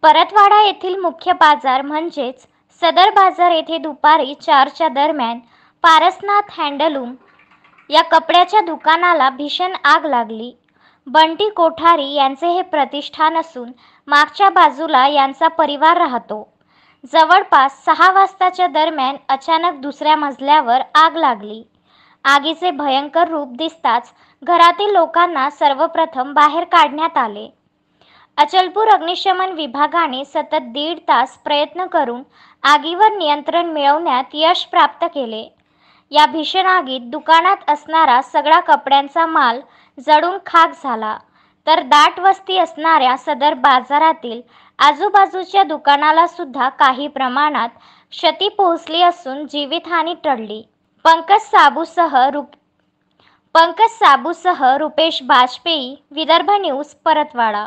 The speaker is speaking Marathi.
परतवाडा येथील मुख्य बाजार म्हणजेच सदर बाजार येथे दुपारी 4च्या दरम्यान पारसनाथ हँडलूम या कपड्याच्या दुकानाला भीषण आग लागली. बंटी कोठारी यांचे हे प्रतिष्ठान असून मागच्या बाजूला यांचा परिवार राहतो. जवळपास 6 वाजताच्या दरम्यान अचानक दुसऱ्या मजल्यावर आग लागली. आगीचे भयंकर रूप दिसताच घरातील लोकांना सर्वप्रथम बाहेर काढण्यात आले. अचलपूर अग्निशमन विभागाने सतत 1.5 तास प्रयत्न करून आगीवर नियंत्रण मिळवण्यात यश प्राप्त केले. या भीषण आगीत दुकानात असणारा सगळा कपड्यांचा माल जळून खाक झाला, तर दाट वस्ती असणाऱ्या सदर बाजारातील आजूबाजूच्या दुकानाला सुद्धा काही प्रमाणात क्षती पोहोचली असून जीवितहानी टळली. पंकज साबूसह रुपेश बाजपेयी, विदर्भ न्यूज, परतवाडा.